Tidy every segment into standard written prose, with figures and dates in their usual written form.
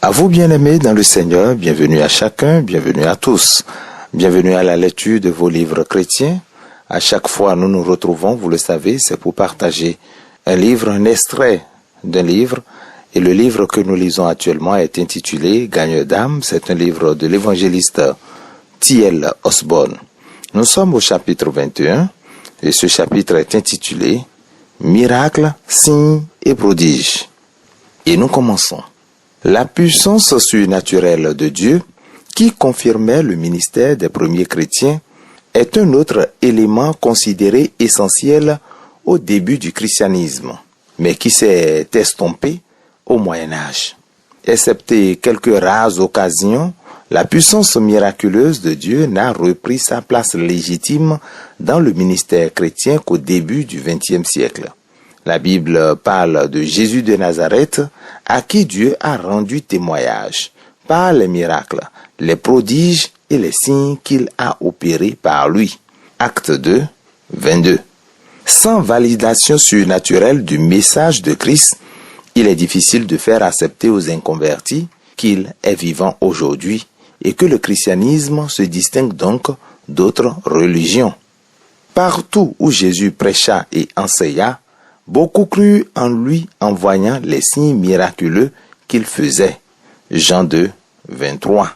À vous bien-aimés dans le Seigneur, bienvenue à chacun, bienvenue à tous. Bienvenue à la lecture de vos livres chrétiens. À chaque fois nous nous retrouvons, vous le savez, c'est pour partager un livre, un extrait d'un livre. Et le livre que nous lisons actuellement est intitulé Gagneur d'âme. C'est un livre de l'évangéliste T.L. Osborne. Nous sommes au chapitre 21 et ce chapitre est intitulé Miracles, signes et prodiges. Et nous commençons. La puissance surnaturelle de Dieu, qui confirmait le ministère des premiers chrétiens, est un autre élément considéré essentiel au début du christianisme, mais qui s'est estompé au Moyen-Âge. Excepté quelques rares occasions, la puissance miraculeuse de Dieu n'a repris sa place légitime dans le ministère chrétien qu'au début du XXe siècle. La Bible parle de Jésus de Nazareth, à qui Dieu a rendu témoignage par les miracles, les prodiges et les signes qu'il a opérés par lui. Acte 2, 22. Sans validation surnaturelle du message de Christ, il est difficile de faire accepter aux inconvertis qu'il est vivant aujourd'hui et que le christianisme se distingue donc d'autres religions. Partout où Jésus prêcha et enseigna, beaucoup crurent en lui en voyant les signes miraculeux qu'il faisait. Jean 2, 23.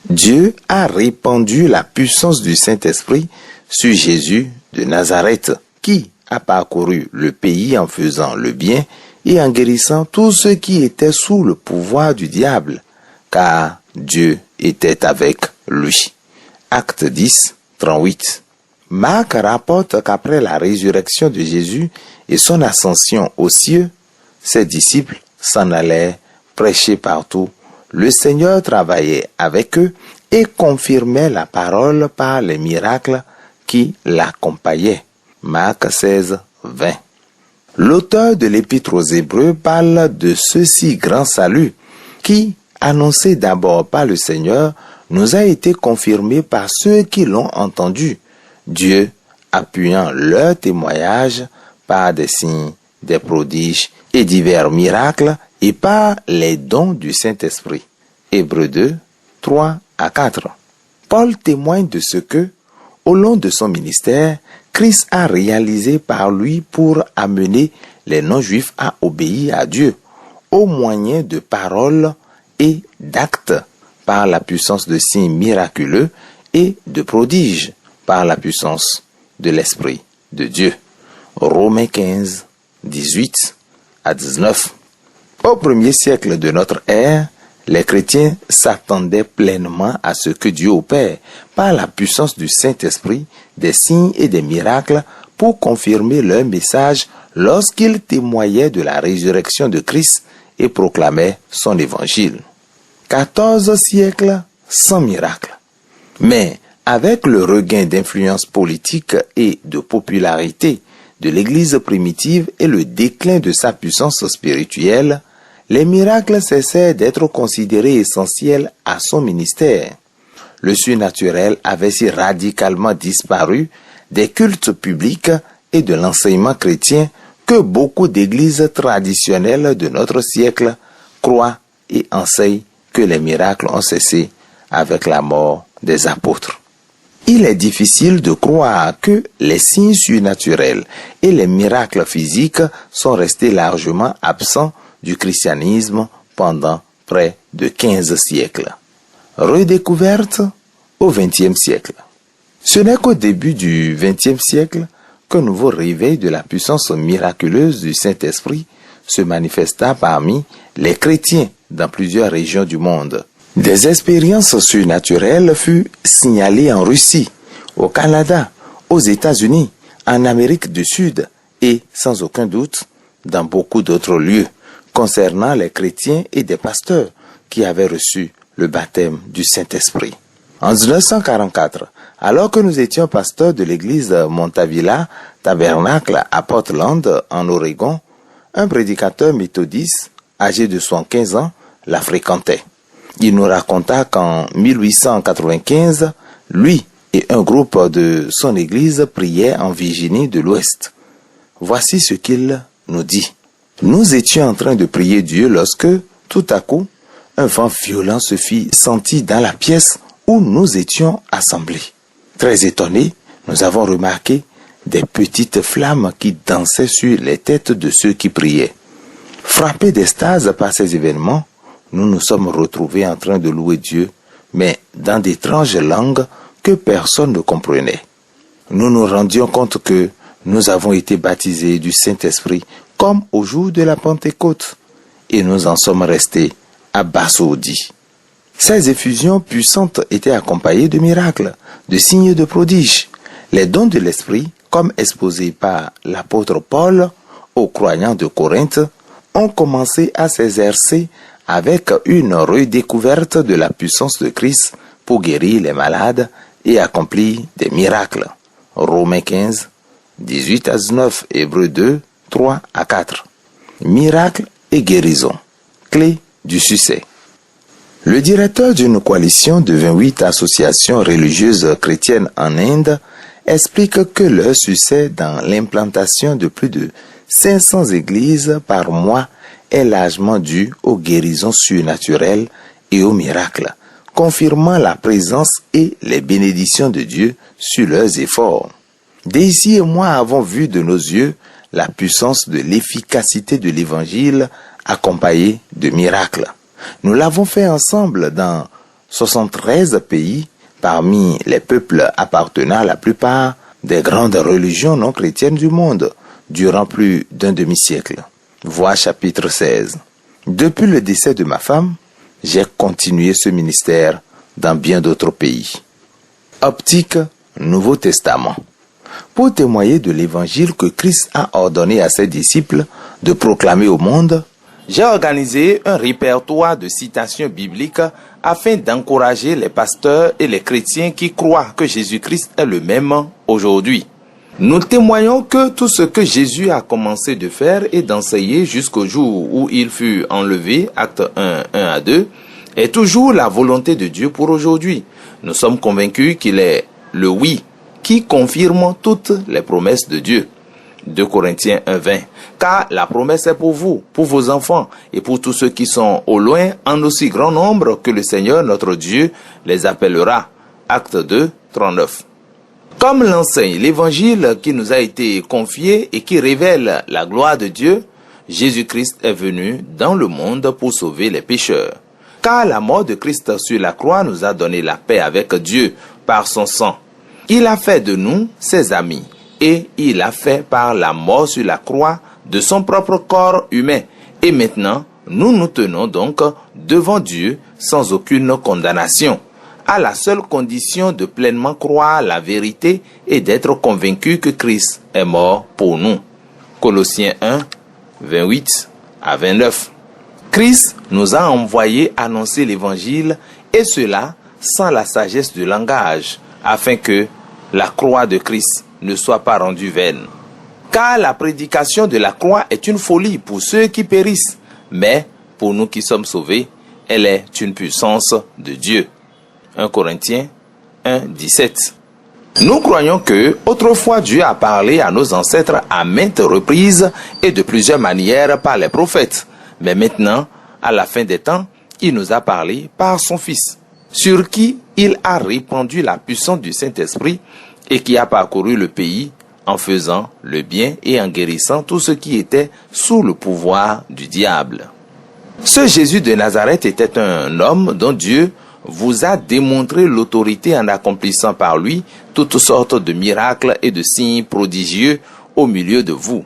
Dieu a répandu la puissance du Saint-Esprit sur Jésus de Nazareth, qui a parcouru le pays en faisant le bien et en guérissant tous ceux qui étaient sous le pouvoir du diable, car Dieu était avec lui. Acte 10, 38. Marc rapporte qu'après la résurrection de Jésus et son ascension aux cieux, ses disciples s'en allaient prêcher partout. Le Seigneur travaillait avec eux et confirmait la parole par les miracles qui l'accompagnaient. Marc 16, 20. L'auteur de l'Épître aux Hébreux parle de ce si grand salut qui, annoncé d'abord par le Seigneur, nous a été confirmé par ceux qui l'ont entendu. Dieu appuyant leur témoignage par des signes, des prodiges et divers miracles et par les dons du Saint-Esprit. Hébreux 2, 3 à 4. Paul témoigne de ce que, au long de son ministère, Christ a réalisé par lui pour amener les non-juifs à obéir à Dieu, au moyen de paroles et d'actes, par la puissance de signes miraculeux et de prodiges, par la puissance de l'Esprit de Dieu. Romains 15, 18 à 19. Au premier siècle de notre ère, les chrétiens s'attendaient pleinement à ce que Dieu opère par la puissance du Saint-Esprit, des signes et des miracles pour confirmer leur message lorsqu'ils témoignaient de la résurrection de Christ et proclamaient son évangile. 14 siècles sans miracle. Mais avec le regain d'influence politique et de popularité de l'Église primitive et le déclin de sa puissance spirituelle, les miracles cessaient d'être considérés essentiels à son ministère. Le surnaturel avait si radicalement disparu des cultes publics et de l'enseignement chrétien que beaucoup d'églises traditionnelles de notre siècle croient et enseignent que les miracles ont cessé avec la mort des apôtres. Il est difficile de croire que les signes surnaturels et les miracles physiques sont restés largement absents du christianisme pendant près de 15 siècles. Redécouverte au XXe siècle. Ce n'est qu'au début du XXe siècle qu'un nouveau réveil de la puissance miraculeuse du Saint-Esprit se manifesta parmi les chrétiens dans plusieurs régions du monde. Des expériences surnaturelles furent signalées en Russie, au Canada, aux États-Unis, en Amérique du Sud et, sans aucun doute, dans beaucoup d'autres lieux, concernant les chrétiens et des pasteurs qui avaient reçu le baptême du Saint-Esprit. En 1944, alors que nous étions pasteurs de l'église Montavilla Tabernacle à Portland, en Oregon, un prédicateur méthodiste, âgé de 75 ans, la fréquentait. Il nous raconta qu'en 1895, lui et un groupe de son église priaient en Virginie de l'Ouest. Voici ce qu'il nous dit. Nous étions en train de prier Dieu lorsque, tout à coup, un vent violent se fit sentir dans la pièce où nous étions assemblés. Très étonnés, nous avons remarqué des petites flammes qui dansaient sur les têtes de ceux qui priaient. Frappés d'extase par ces événements, nous nous sommes retrouvés en train de louer Dieu, mais dans d'étranges langues que personne ne comprenait. Nous nous rendions compte que nous avons été baptisés du Saint-Esprit comme au jour de la Pentecôte, et nous en sommes restés abasourdis. Ces effusions puissantes étaient accompagnées de miracles, de signes de prodiges. Les dons de l'Esprit, comme exposés par l'apôtre Paul aux croyants de Corinthe, ont commencé à s'exercer avec une redécouverte de la puissance de Christ pour guérir les malades et accomplir des miracles. Romains 15, 18 à 19, Hébreux 2, 3 à 4. Miracles et guérison, clé du succès. Le directeur d'une coalition de 28 associations religieuses chrétiennes en Inde explique que leur succès dans l'implantation de plus de 500 églises par mois est largement dû aux guérisons surnaturelles et aux miracles, confirmant la présence et les bénédictions de Dieu sur leurs efforts. Daisy et moi avons vu de nos yeux la puissance de l'efficacité de l'Évangile accompagnée de miracles. Nous l'avons fait ensemble dans 73 pays, parmi les peuples appartenant à la plupart des grandes religions non chrétiennes du monde, durant plus d'un demi-siècle. Voir chapitre 16. Depuis le décès de ma femme, j'ai continué ce ministère dans bien d'autres pays. Optique Nouveau Testament. Pour témoigner de l'évangile que Christ a ordonné à ses disciples de proclamer au monde, j'ai organisé un répertoire de citations bibliques afin d'encourager les pasteurs et les chrétiens qui croient que Jésus-Christ est le même aujourd'hui. Nous témoignons que tout ce que Jésus a commencé de faire et d'enseigner jusqu'au jour où il fut enlevé, acte 1, 1 à 2, est toujours la volonté de Dieu pour aujourd'hui. Nous sommes convaincus qu'il est le oui qui confirme toutes les promesses de Dieu. 2 Corinthiens 1, 20. Car la promesse est pour vous, pour vos enfants et pour tous ceux qui sont au loin, en aussi grand nombre que le Seigneur notre Dieu les appellera. Acte 2, 39. Comme l'enseigne l'évangile qui nous a été confié et qui révèle la gloire de Dieu, Jésus-Christ est venu dans le monde pour sauver les pécheurs. Car la mort de Christ sur la croix nous a donné la paix avec Dieu par son sang. Il a fait de nous ses amis et il a fait par la mort sur la croix de son propre corps humain. Et maintenant, nous nous tenons donc devant Dieu sans aucune condamnation, à la seule condition de pleinement croire la vérité et d'être convaincu que Christ est mort pour nous. Colossiens 1, 28 à 29. Christ nous a envoyé annoncer l'évangile et cela sans la sagesse du langage, afin que la croix de Christ ne soit pas rendue vaine. Car la prédication de la croix est une folie pour ceux qui périssent, mais pour nous qui sommes sauvés, elle est une puissance de Dieu. 1 Corinthiens 1, 17. Nous croyons que autrefois Dieu a parlé à nos ancêtres à maintes reprises et de plusieurs manières par les prophètes. Mais maintenant, à la fin des temps, il nous a parlé par son Fils, sur qui il a répandu la puissance du Saint-Esprit et qui a parcouru le pays en faisant le bien et en guérissant tout ce qui était sous le pouvoir du diable. Ce Jésus de Nazareth était un homme dont Dieu vous a démontré l'autorité en accomplissant par lui toutes sortes de miracles et de signes prodigieux au milieu de vous.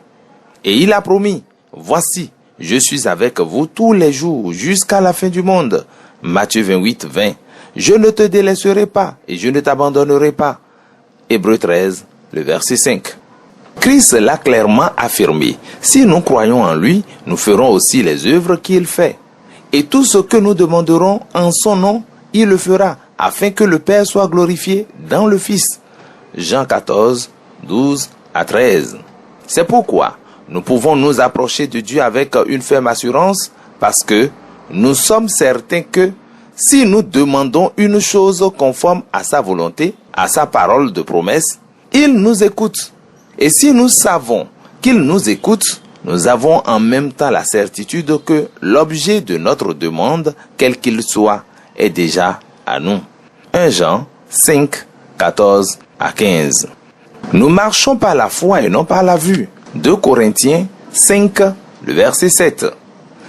Et il a promis, voici, je suis avec vous tous les jours jusqu'à la fin du monde. Matthieu 28, 20. Je ne te délaisserai pas et je ne t'abandonnerai pas. Hébreux 13, le verset 5. Christ l'a clairement affirmé. Si nous croyons en lui, nous ferons aussi les œuvres qu'il fait. Et tout ce que nous demanderons en son nom, il le fera, afin que le Père soit glorifié dans le Fils. Jean 14, 12 à 13. C'est pourquoi nous pouvons nous approcher de Dieu avec une ferme assurance, parce que nous sommes certains que si nous demandons une chose conforme à sa volonté, à sa parole de promesse, il nous écoute. Et si nous savons qu'il nous écoute, nous avons en même temps la certitude que l'objet de notre demande, quel qu'il soit, est déjà à nous. 1 Jean 5, 14 à 15. Nous marchons par la foi et non par la vue. 2 Corinthiens 5, le verset 7.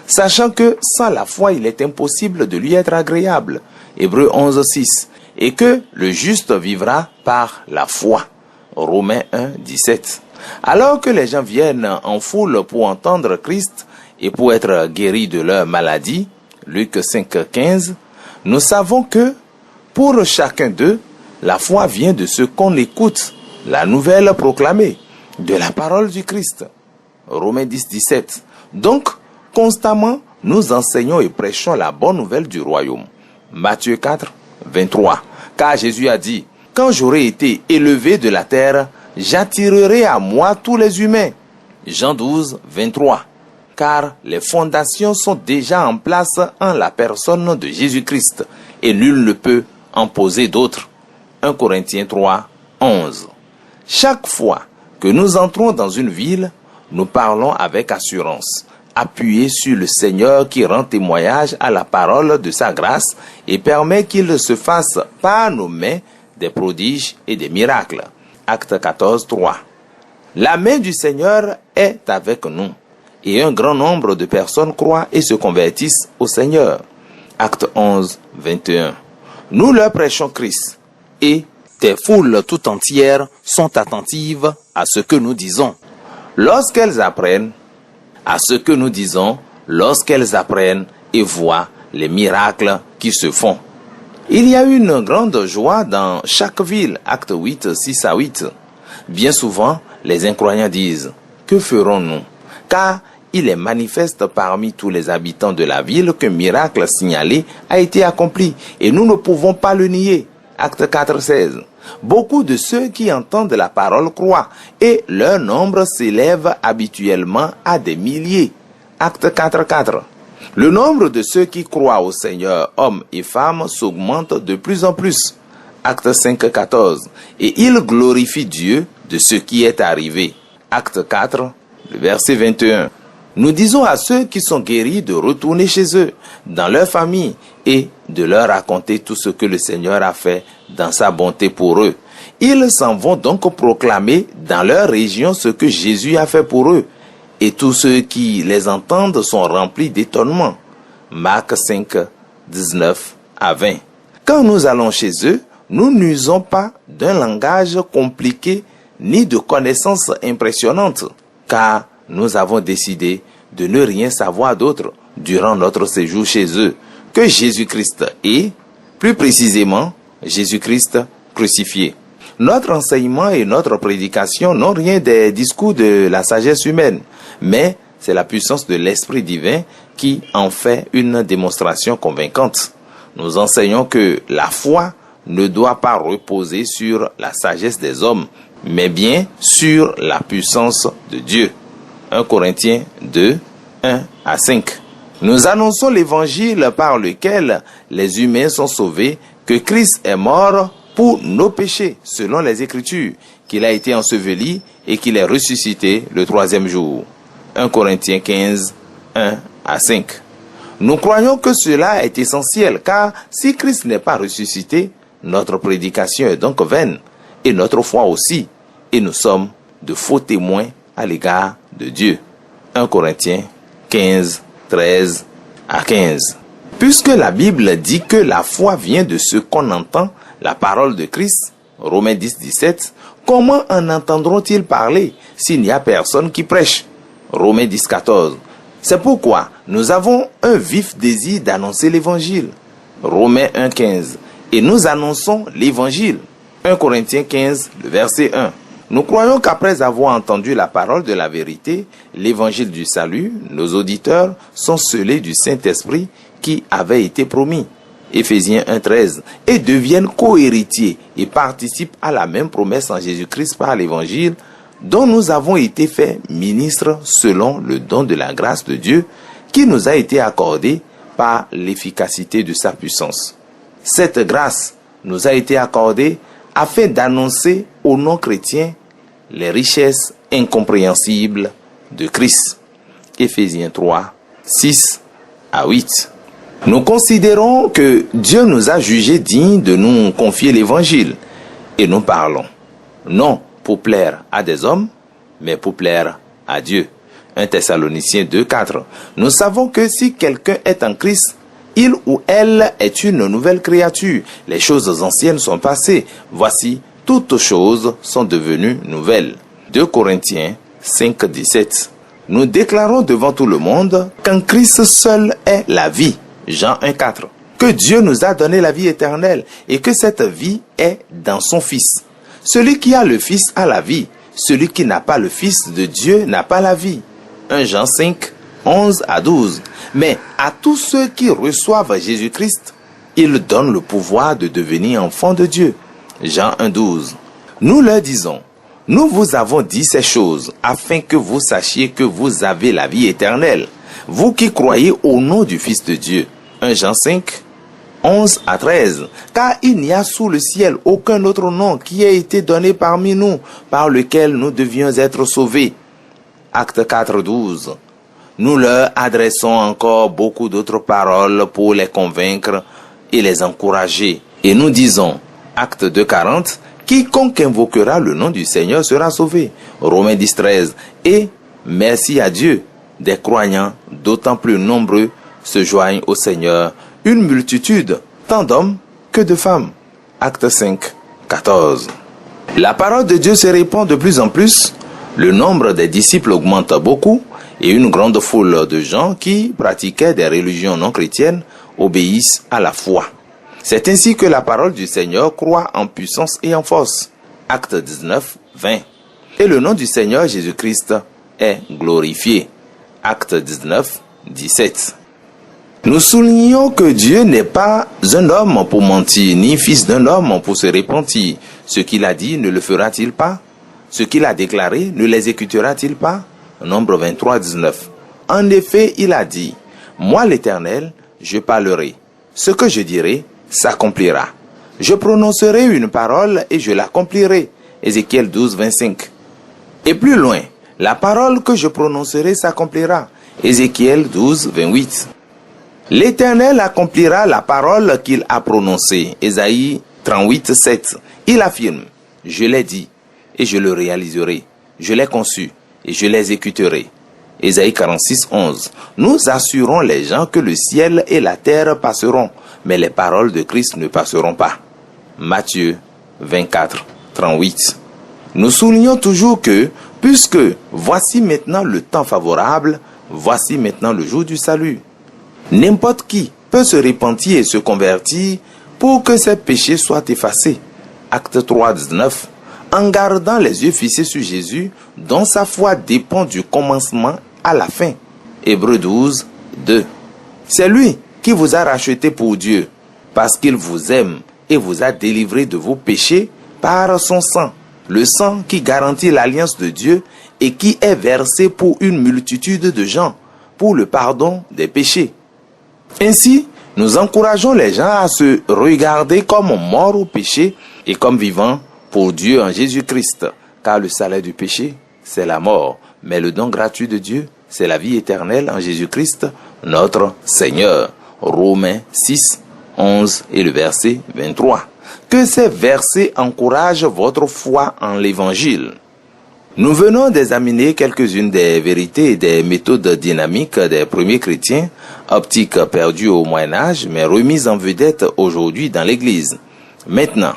Sachant que sans la foi, il est impossible de lui être agréable. Hébreux 11, 6. Et que le juste vivra par la foi. Romains 1, 17. Alors que les gens viennent en foule pour entendre Christ et pour être guéris de leur maladie, Luc 5, 15, nous savons que pour chacun d'eux, la foi vient de ce qu'on écoute, la nouvelle proclamée, de la parole du Christ. Romains 10, 17. Donc, constamment, nous enseignons et prêchons la bonne nouvelle du royaume. Matthieu 4, 23. Car Jésus a dit, « Quand j'aurai été élevé de la terre, j'attirerai à moi tous les humains. » Jean 12, 23. Car les fondations sont déjà en place en la personne de Jésus-Christ, et nul ne peut en poser d'autres. 1 Corinthiens 3, 11. Chaque fois que nous entrons dans une ville, nous parlons avec assurance, appuyés sur le Seigneur qui rend témoignage à la parole de sa grâce et permet qu'il se fasse par nos mains des prodiges et des miracles. Acte 14, 3. La main du Seigneur est avec nous, et un grand nombre de personnes croient et se convertissent au Seigneur. Acte 11, 21. Nous leur prêchons Christ, et des foules tout entières sont attentives à ce que nous disons. Lorsqu'elles apprennent et voient les miracles qui se font. Il y a une grande joie dans chaque ville, acte 8, 6 à 8. Bien souvent, les incroyants disent, « Que ferons-nous » Car il est manifeste parmi tous les habitants de la ville qu'un miracle signalé a été accompli et nous ne pouvons pas le nier. Acte 4, 16. Beaucoup de ceux qui entendent la parole croient et leur nombre s'élève habituellement à des milliers. Acte 4, 4. Le nombre de ceux qui croient au Seigneur, hommes et femmes, s'augmente de plus en plus. Acte 5, 14. Et ils glorifient Dieu de ce qui est arrivé. Acte 4, le verset 21. Nous disons à ceux qui sont guéris de retourner chez eux, dans leur famille, et de leur raconter tout ce que le Seigneur a fait dans sa bonté pour eux. Ils s'en vont donc proclamer dans leur région ce que Jésus a fait pour eux. Et tous ceux qui les entendent sont remplis d'étonnement. Marc 5, 19 à 20. Quand nous allons chez eux, nous n'usons pas d'un langage compliqué ni de connaissances impressionnantes, car nous avons décidé de ne rien savoir d'autre durant notre séjour chez eux que Jésus-Christ et, plus précisément, Jésus-Christ crucifié. Notre enseignement et notre prédication n'ont rien des discours de la sagesse humaine, mais c'est la puissance de l'Esprit divin qui en fait une démonstration convaincante. Nous enseignons que la foi ne doit pas reposer sur la sagesse des hommes, mais bien sur la puissance de Dieu. 1 Corinthiens 2, 1 à 5. Nous annonçons l'évangile par lequel les humains sont sauvés, que Christ est mort pour nos péchés, selon les Écritures, qu'il a été enseveli et qu'il est ressuscité le troisième jour. 1 Corinthiens 15, 1 à 5. Nous croyons que cela est essentiel, car si Christ n'est pas ressuscité, notre prédication est donc vaine, et notre foi aussi, et nous sommes de faux témoins à l'égard de Dieu. 1 Corinthiens 15, 13 à 15. Puisque la Bible dit que la foi vient de ce qu'on entend, la parole de Christ, Romains 10, 17, comment en entendront-ils parler s'il n'y a personne qui prêche? Romains 10, 14. C'est pourquoi nous avons un vif désir d'annoncer l'évangile. Romains 1, 15. Et nous annonçons l'évangile. 1 Corinthiens 15, le verset 1. Nous croyons qu'après avoir entendu la parole de la vérité, l'évangile du salut, nos auditeurs sont scellés du Saint-Esprit qui avait été promis. Éphésiens 1,13, et deviennent co-héritiers et participent à la même promesse en Jésus-Christ par l'évangile, dont nous avons été faits ministres selon le don de la grâce de Dieu qui nous a été accordé par l'efficacité de sa puissance. Cette grâce nous a été accordée afin d'annoncer aux non-chrétiens les richesses incompréhensibles de Christ. Éphésiens 3, 6 à 8. Nous considérons que Dieu nous a jugés dignes de nous confier l'évangile et nous parlons, non pour plaire à des hommes, mais pour plaire à Dieu. 1 Thessaloniciens 2, 4. Nous savons que si quelqu'un est en Christ, il ou elle est une nouvelle créature. Les choses anciennes sont passées. Voici, toutes choses sont devenues nouvelles. 2 Corinthiens 5, 17. Nous déclarons devant tout le monde qu'en Christ seul est la vie. Jean 1, 4. Que Dieu nous a donné la vie éternelle et que cette vie est dans son Fils. Celui qui a le Fils a la vie. Celui qui n'a pas le Fils de Dieu n'a pas la vie. 1 Jean 5, 11 à 12. Mais à tous ceux qui reçoivent Jésus-Christ, il donne le pouvoir de devenir enfants de Dieu. Jean 1, 12. Nous leur disons, nous vous avons dit ces choses afin que vous sachiez que vous avez la vie éternelle, vous qui croyez au nom du Fils de Dieu. 1 Jean 5, 11 à 13. Car il n'y a sous le ciel aucun autre nom qui ait été donné parmi nous, par lequel nous devions être sauvés. Acte 4, 12. Nous leur adressons encore beaucoup d'autres paroles pour les convaincre et les encourager. Et nous disons, Acte 2, 40, quiconque invoquera le nom du Seigneur sera sauvé. Romains 10, 13. Et merci à Dieu, des croyants d'autant plus nombreux se joignent au Seigneur, une multitude, tant d'hommes que de femmes. Acte 5, 14. La parole de Dieu se répand de plus en plus, le nombre des disciples augmente beaucoup et une grande foule de gens qui pratiquaient des religions non chrétiennes obéissent à la foi. C'est ainsi que la parole du Seigneur croît en puissance et en force. Acte 19, 20. Et le nom du Seigneur Jésus-Christ est glorifié. Acte 19, 17. Nous soulignons que Dieu n'est pas un homme pour mentir, ni fils d'un homme pour se repentir. Ce qu'il a dit, ne le fera-t-il pas? Ce qu'il a déclaré, ne l'exécutera-t-il pas? Nombre 23, 19. En effet, il a dit, moi l'Éternel, je parlerai. Ce que je dirai, s'accomplira. Je prononcerai une parole et je l'accomplirai. Ézéchiel 12, 25. Et plus loin, la parole que je prononcerai s'accomplira. Ézéchiel 12, 28. L'Éternel accomplira la parole qu'il a prononcée. Ésaïe 38, 7. Il affirme, je l'ai dit et je le réaliserai. Je l'ai conçu et je l'exécuterai. Ésaïe 46, 11. Nous assurons les gens que le ciel et la terre passeront, mais les paroles de Christ ne passeront pas. Matthieu 24, 38. Nous soulignons toujours que, puisque voici maintenant le temps favorable, voici maintenant le jour du salut. N'importe qui peut se repentir et se convertir pour que ses péchés soient effacés. Acte 3, 19. En gardant les yeux fixés sur Jésus, dont sa foi dépend du commencement à la fin. Hébreux 12, 2. C'est lui qui vous a racheté pour Dieu, parce qu'il vous aime et vous a délivré de vos péchés par son sang, le sang qui garantit l'alliance de Dieu et qui est versé pour une multitude de gens, pour le pardon des péchés. Ainsi, nous encourageons les gens à se regarder comme morts au péché et comme vivants pour Dieu en Jésus-Christ, car le salaire du péché, c'est la mort, mais le don gratuit de Dieu, c'est la vie éternelle en Jésus-Christ, notre Seigneur. Romains 6, 11 et le verset 23. Que ces versets encouragent votre foi en l'Évangile. Nous venons d'examiner quelques-unes des vérités et des méthodes dynamiques des premiers chrétiens, optiques perdues au Moyen-Âge, mais remises en vedette aujourd'hui dans l'Église. Maintenant,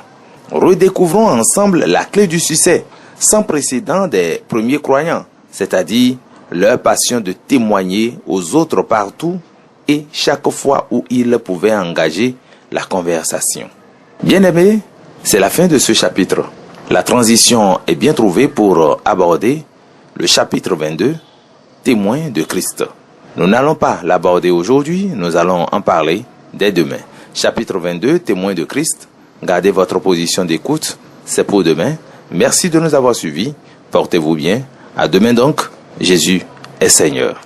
redécouvrons ensemble la clé du succès, sans précédent des premiers croyants, c'est-à-dire leur passion de témoigner aux autres partout et chaque fois où ils pouvaient engager la conversation. Bien-aimés, c'est la fin de ce chapitre. La transition est bien trouvée pour aborder le chapitre 22, témoin de Christ. Nous n'allons pas l'aborder aujourd'hui, nous allons en parler dès demain. Chapitre 22, témoin de Christ. Gardez votre position d'écoute, c'est pour demain. Merci de nous avoir suivis. Portez-vous bien. À demain donc. Jésus est Seigneur.